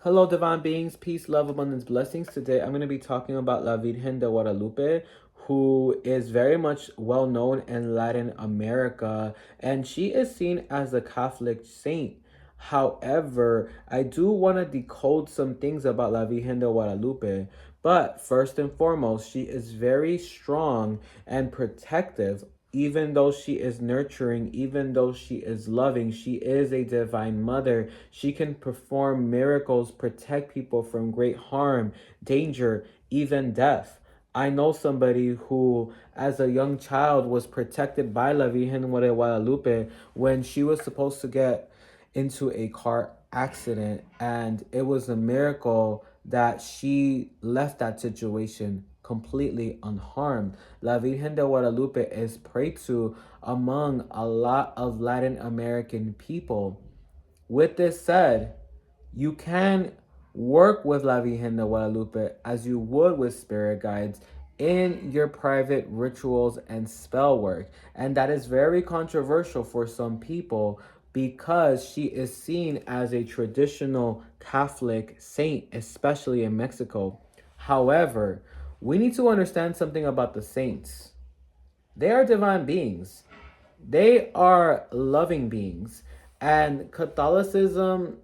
Hello, divine beings, peace, love, abundance, blessings. Today I'm going to be talking about La Virgen de Guadalupe, who is very much well known in Latin America, and she is seen as a Catholic saint. However, I do want to decode some things about La Virgen de Guadalupe. But first and foremost, she is very strong and protective. Even though she is nurturing, even though she is loving, she is a divine mother. She can perform miracles, protect people from great harm, danger, even death. I know somebody who, as a young child, was protected by La Virgen de Guadalupe when she was supposed to get into a car accident, and it was a miracle that she left that situation completely unharmed. La Virgen de Guadalupe is prayed to among a lot of Latin American people. With this said, you can work with La Virgen de Guadalupe as you would with spirit guides in your private rituals and spell work. And that is very controversial for some people because she is seen as a traditional Catholic saint, especially in Mexico. However, we need to understand something about the saints. They are divine beings. They are loving beings. And Catholicism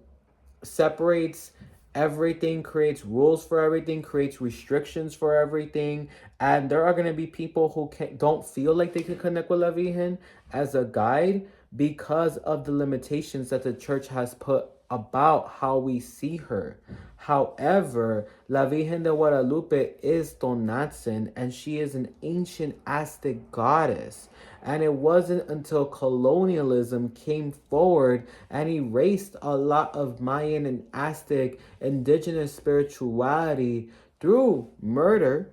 separates everything, creates rules for everything, creates restrictions for everything. And there are going to be people who don't feel like they can connect with La Virgen as a guide because of the limitations that the church has put about how we see her. However, La Virgen de Guadalupe is Tonatzin, and she is an ancient Aztec goddess. And it wasn't until colonialism came forward and erased a lot of Mayan and Aztec indigenous spirituality through murder,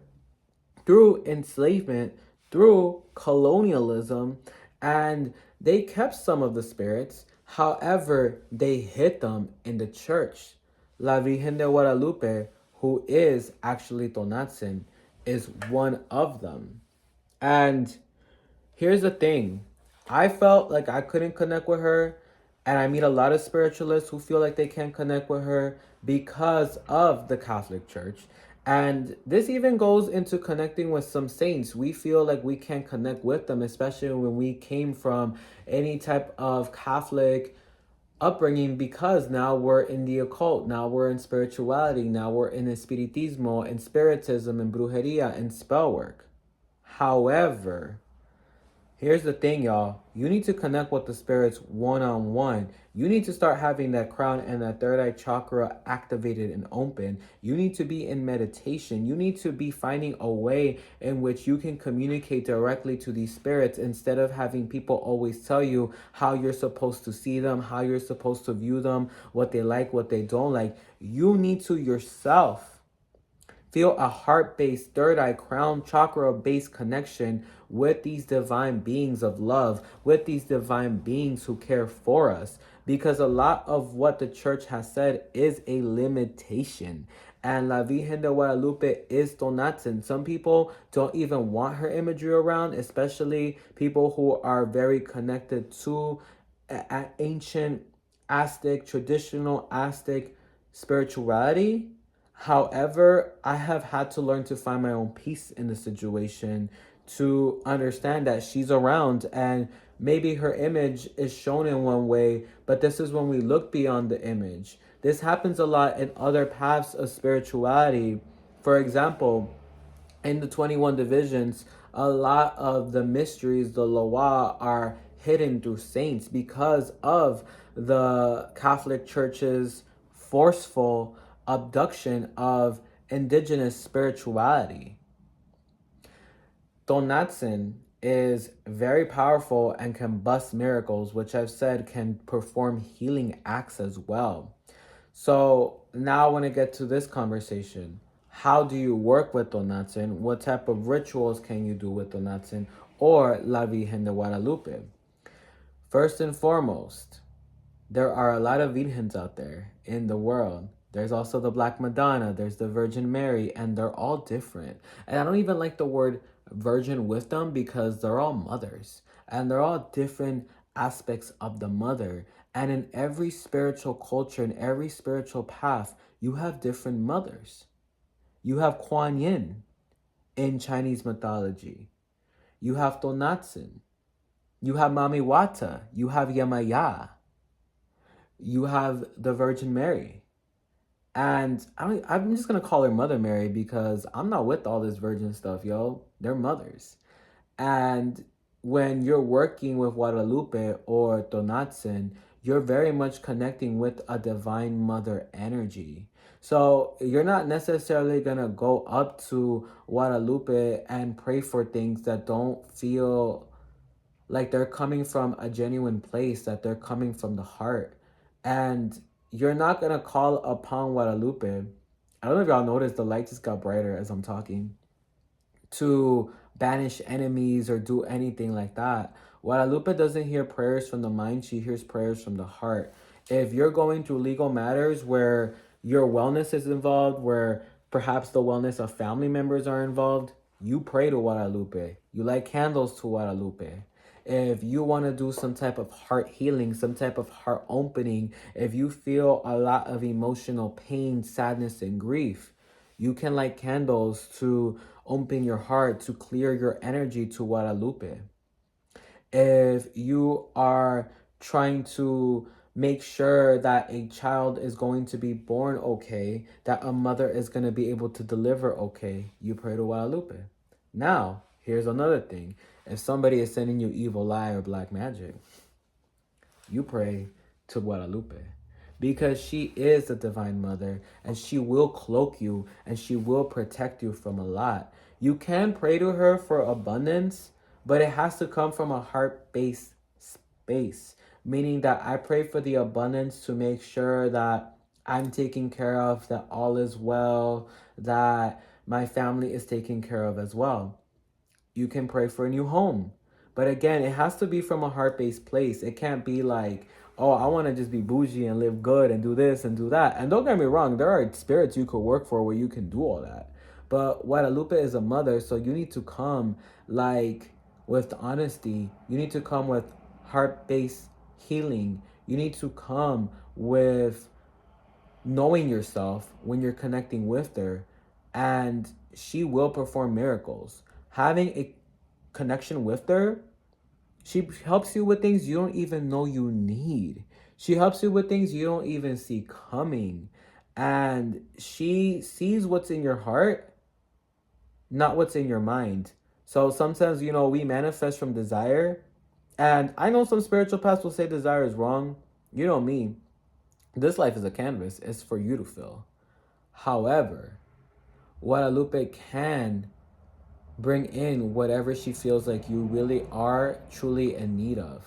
through enslavement, through colonialism, and they kept some of the spirits. However, they hid them in the church. La Virgen de Guadalupe, who is actually Tonatzin, is one of them. And here's the thing. I felt like I couldn't connect with her, and I meet a lot of spiritualists who feel like they can't connect with her because of the Catholic Church. And this even goes into connecting with some saints. We feel like we can't connect with them, especially when we came from any type of Catholic upbringing, because now we're in the occult, now we're in spirituality, now we're in espiritismo and spiritism and brujeria and spell work. However, here's the thing, y'all. You need to connect with the spirits one-on-one. You need to start having that crown and that third eye chakra activated and open. You need to be in meditation. You need to be finding a way in which you can communicate directly to these spirits instead of having people always tell you how you're supposed to see them, how you're supposed to view them, what they like, what they don't like. You need to yourself feel a heart-based, third eye, crown chakra-based connection with these divine beings of love, with these divine beings who care for us. Because a lot of what the church has said is a limitation. And La Virgen de Guadalupe is Tonatzin. Some people don't even want her imagery around, especially people who are very connected to ancient Aztec, traditional Aztec spirituality. However, I have had to learn to find my own peace in the situation to understand that she's around, and maybe her image is shown in one way, but this is when we look beyond the image. This happens a lot in other paths of spirituality. For example, in the 21 divisions, a lot of the mysteries, the Loa, are hidden through saints because of the Catholic Church's forceful abduction of indigenous spirituality. Tonatzin is very powerful and can bust miracles, which I've said can perform healing acts as well. So now I want to get to this conversation. How do you work with Tonatzin? What type of rituals can you do with Tonatzin or La Virgen de Guadalupe? First and foremost, there are a lot of Virgens out there in the world. There's also the Black Madonna, there's the Virgin Mary, and they're all different. And I don't even like the word virgin with them because they're all mothers. And they're all different aspects of the mother. And in every spiritual culture, in every spiritual path, you have different mothers. You have Kuan Yin in Chinese mythology. You have Tonatzin. You have Mami Wata. You have Yamaya. You have the Virgin Mary. And I'm just going to call her Mother Mary because I'm not with all this virgin stuff, yo. They're mothers. And when you're working with Guadalupe or Tonatzin, you're very much connecting with a divine mother energy. So you're not necessarily going to go up to Guadalupe and pray for things that don't feel like they're coming from a genuine place, that they're coming from the heart. And you're not going to call upon Guadalupe. I don't know if y'all noticed the light just got brighter as I'm talking, to banish enemies or do anything like that. Guadalupe doesn't hear prayers from the mind, she hears prayers from the heart. If you're going through legal matters where your wellness is involved, where perhaps the wellness of family members are involved, you pray to Guadalupe. You light candles to Guadalupe. If you want to do some type of heart healing, some type of heart opening, if you feel a lot of emotional pain, sadness, and grief, you can light candles to open your heart, to clear your energy to Guadalupe. If you are trying to make sure that a child is going to be born okay, that a mother is going to be able to deliver okay, you pray to Guadalupe. Now, here's another thing. If somebody is sending you evil eye or black magic, you pray to Guadalupe, because she is the divine mother and she will cloak you and she will protect you from a lot. You can pray to her for abundance, but it has to come from a heart-based space, meaning that I pray for the abundance to make sure that I'm taken care of, that all is well, that my family is taken care of as well. You can pray for a new home. But again, it has to be from a heart-based place. It can't be like, oh, I want to just be bougie and live good and do this and do that. And don't get me wrong, there are spirits you could work for where you can do all that. But Guadalupe is a mother, so you need to come like with honesty. You need to come with heart-based healing. You need to come with knowing yourself when you're connecting with her, and she will perform miracles. Having a connection with her, she helps you with things you don't even know you need. She helps you with things you don't even see coming. And she sees what's in your heart, not what's in your mind. So sometimes, we manifest from desire. And I know some spiritual paths will say desire is wrong. You know me. This life is a canvas. It's for you to fill. However, Guadalupe can bring in whatever she feels like you really are truly in need of.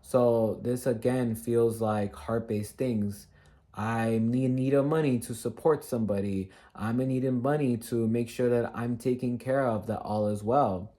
So this again feels like heart-based things. I'm in need of money to support somebody. I'm in need of money to make sure that I'm taken care of, that all is well.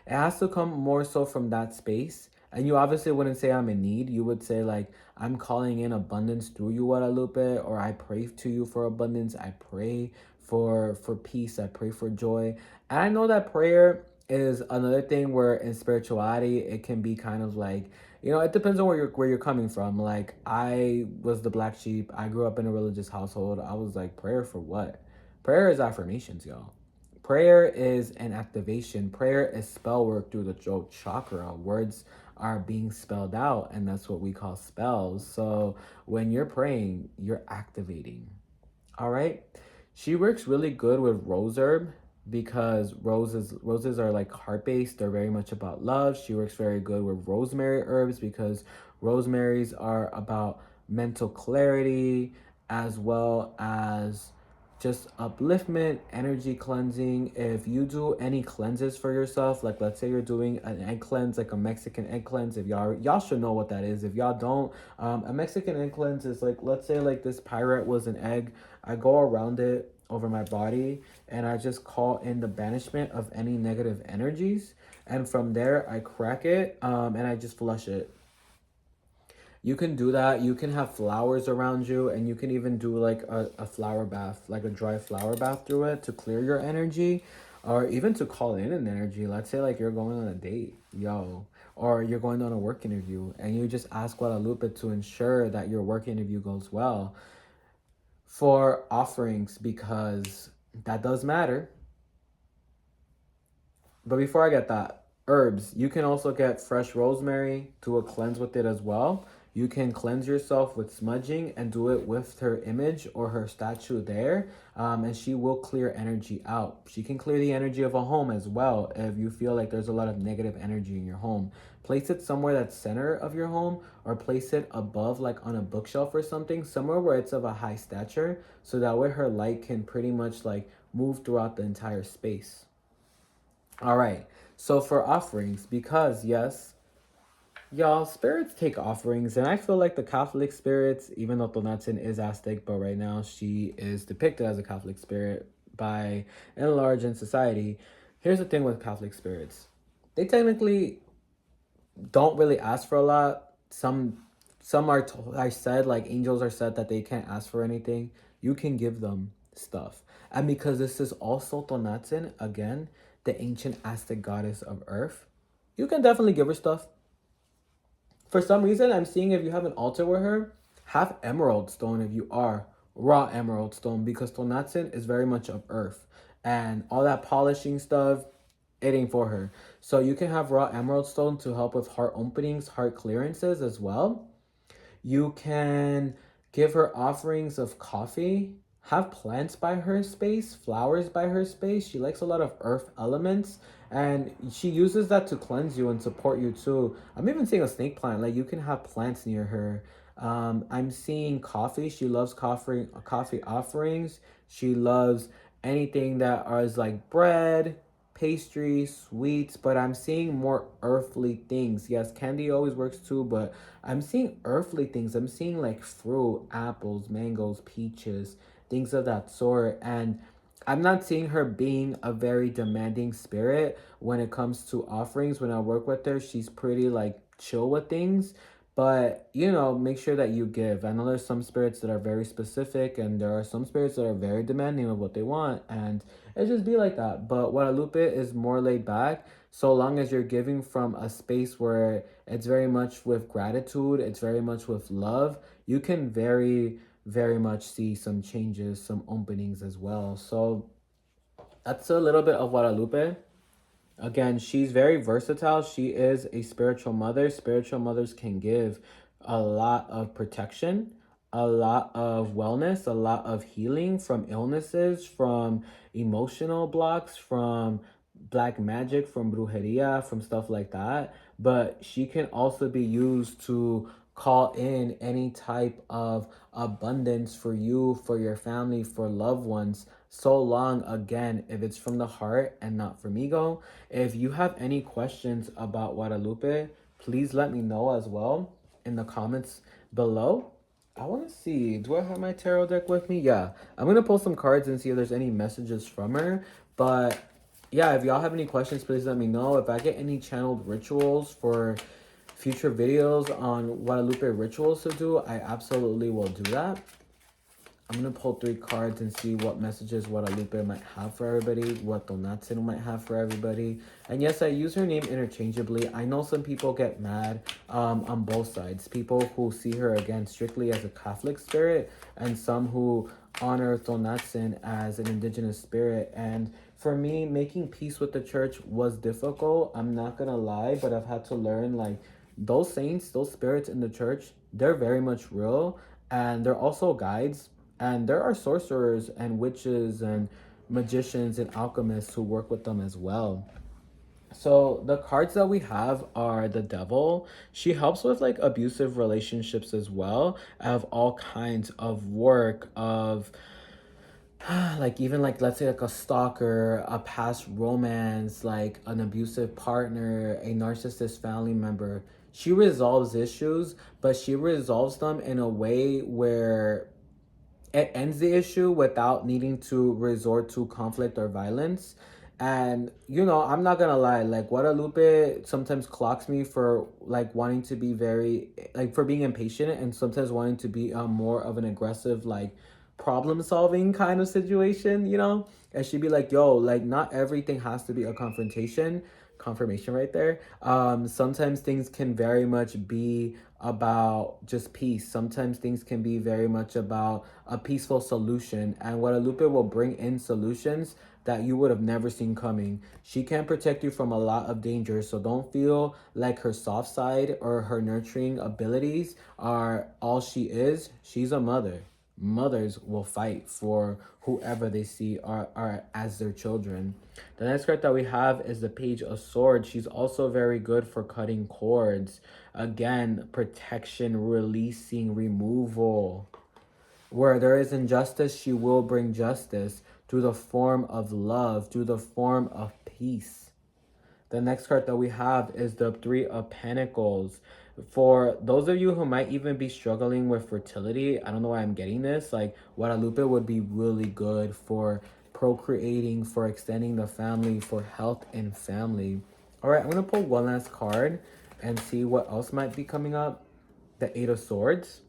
It has to come more so from that space. And you obviously wouldn't say I'm in need. You would say like, I'm calling in abundance through you, Guadalupe, or I pray to you for abundance. I pray for peace. I pray for joy. And I know that prayer is another thing where in spirituality, it can be kind of like, it depends on where you're coming from. Like I was the black sheep. I grew up in a religious household. I was like, prayer for what? Prayer is affirmations, y'all. Prayer is an activation. Prayer is spell work through the throat chakra. Words are being spelled out, and that's what we call spells. So when you're praying, you're activating. All right? She works really good with rose herb because roses are like heart-based. They're very much about love. She works very good with rosemary herbs because rosemaries are about mental clarity as well as just upliftment, energy cleansing. If you do any cleanses for yourself, like let's say you're doing an egg cleanse, like a Mexican egg cleanse, if y'all should know what that is. If y'all don't, a Mexican egg cleanse is like, let's say like this pirate was an egg. I go around it over my body and I just call in the banishment of any negative energies. And from there, I crack it and I just flush it. You can do that. You can have flowers around you, and you can even do like a flower bath, like a dry flower bath through it to clear your energy, or even to call in an energy. Let's say like you're going on a date. Yo, or you're going on a work interview and you just ask Guadalupe to ensure that your work interview goes well. For offerings, because that does matter. But before I get that, herbs. You can also get fresh rosemary, do a cleanse with it as well. You can cleanse yourself with smudging and do it with her image or her statue there. And she will clear energy out. She can clear the energy of a home as well if you feel like there's a lot of negative energy in your home. Place it somewhere that's center of your home, or place it above, like on a bookshelf or something, somewhere where it's of a high stature, so that way her light can pretty much like move throughout the entire space. All right. So for offerings, because yes, y'all, spirits take offerings, and I feel like the Catholic spirits, even though Tonatzin is Aztec, but right now she is depicted as a Catholic spirit by and large in society. Here's the thing with Catholic spirits. They technically don't really ask for a lot. Some are I said, like angels are said that they can't ask for anything. You can give them stuff. And because this is also Tonatzin, again, the ancient Aztec goddess of earth, you can definitely give her stuff. For some reason, I'm seeing if you have an altar with her, have emerald stone if you are raw emerald stone, because Tonatzin is very much of earth. And all that polishing stuff, it ain't for her. So you can have raw emerald stone to help with heart openings, heart clearances as well. You can give her offerings of coffee. Have plants by her space, flowers by her space. She likes a lot of earth elements, and she uses that to cleanse you and support you too. I'm even seeing a snake plant. Like you can have plants near her. I'm seeing coffee. She loves coffee offerings. She loves anything that is like bread, pastries, sweets, but I'm seeing more earthly things. Yes, candy always works too, but I'm seeing earthly things. I'm seeing like fruit, apples, mangoes, peaches, things of that sort. And I'm not seeing her being a very demanding spirit when it comes to offerings. When I work with her, she's pretty like chill with things. But you know, make sure that you give. I know there's some spirits that are very specific, and there are some spirits that are very demanding of what they want, and it just be like that. But Guadalupe is more laid back, so long as you're giving from a space where it's very much with gratitude, it's very much with love, you can very much see some changes, some openings as well. So that's a little bit of Guadalupe. Again, she's very versatile. She is a spiritual mother. Spiritual mothers can give a lot of protection, a lot of wellness, a lot of healing from illnesses, from emotional blocks, from black magic, from brujeria, from stuff like that. But she can also be used to call in any type of abundance for you, for your family, for loved ones. So long, again, if it's from the heart and not from ego. If you have any questions about Guadalupe, please let me know as well in the comments below. I want to see, do I have my tarot deck with me? Yeah, I'm going to pull some cards and see if there's any messages from her. But yeah, if y'all have any questions, please let me know. If I get any channeled rituals for future videos on Guadalupe rituals to do, I absolutely will do that. I'm going to pull 3 cards and see what messages Guadalupe might have for everybody, what Tonatzin might have for everybody. And yes, I use her name interchangeably. I know some people get mad on both sides. People who see her, again, strictly as a Catholic spirit, and some who honor Tonatzin as an indigenous spirit. And for me, making peace with the church was difficult. I'm not going to lie, but I've had to learn, like, those saints, those spirits in the church, they're very much real. And they're also guides. And there are sorcerers and witches and magicians and alchemists who work with them as well. So the cards that we have are the devil. She helps with like abusive relationships as well, of all kinds of work, of like even like let's say like a stalker, a past romance, like an abusive partner, a narcissist family member. She resolves issues, but she resolves them in a way where it ends the issue without needing to resort to conflict or violence. And you know, I'm not gonna lie, like Guadalupe sometimes clocks me for like wanting to be very like for being impatient, and sometimes wanting to be more of an aggressive, like problem solving kind of situation, you know. And she'd be like, yo, like not everything has to be a confrontation. confirmation right there. Sometimes things can very much be about just peace. Sometimes things can be very much about a peaceful solution. And Guadalupe will bring in solutions that you would have never seen coming. She can protect you from a lot of danger, so don't feel like her soft side or her nurturing abilities are all she is. She's a mother. Mothers will fight for whoever they see are as their children. The next card that we have is the Page of Swords. She's also very good for cutting cords. Again, protection, releasing, removal. Where there is injustice, she will bring justice through the form of love, through the form of peace. The next card that we have is the Three of Pentacles. For those of you who might even be struggling with fertility, I don't know why I'm getting this, like Guadalupe would be really good for procreating, for extending the family, for health and family. All right, I'm going to pull one last card and see what else might be coming up. The Eight of Swords.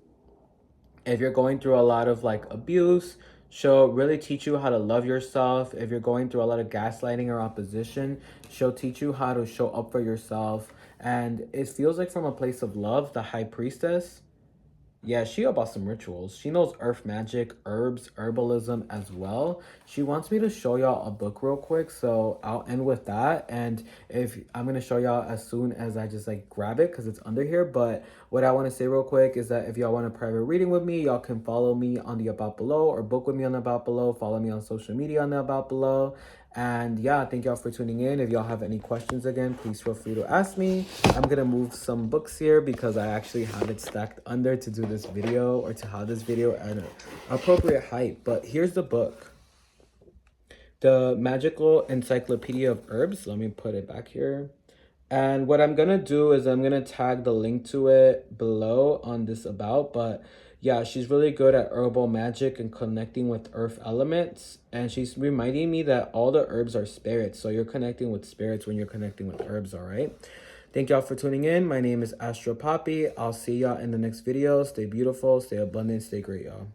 If you're going through a lot of like abuse, she'll really teach you how to love yourself. If you're going through a lot of gaslighting or opposition, she'll teach you how to show up for yourself. And it feels like from a place of love. The High Priestess, yeah, she about some rituals. She knows earth magic, herbs, herbalism as well. She wants me to show y'all a book real quick, so I'll end with that. And if I'm gonna show y'all as soon as I just like grab it because it's under here. But what I want to say real quick is that if y'all want a private reading with me, y'all can follow me on the about below or book with me on the about below. Follow me on social media on the about below. And yeah, thank y'all for tuning in. If y'all have any questions again, please feel free to ask me. I'm gonna move some books here because I actually have it stacked under to do this video or to have this video at an appropriate height. But here's the book. The Magical Encyclopedia of Herbs. Let me put it back here. And what I'm gonna do is I'm gonna tag the link to it below on this about. But yeah, she's really good at herbal magic and connecting with earth elements. And she's reminding me that all the herbs are spirits. So you're connecting with spirits when you're connecting with herbs, all right? Thank y'all for tuning in. My name is AstroPapi. I'll see y'all in the next video. Stay beautiful, stay abundant, stay great, y'all.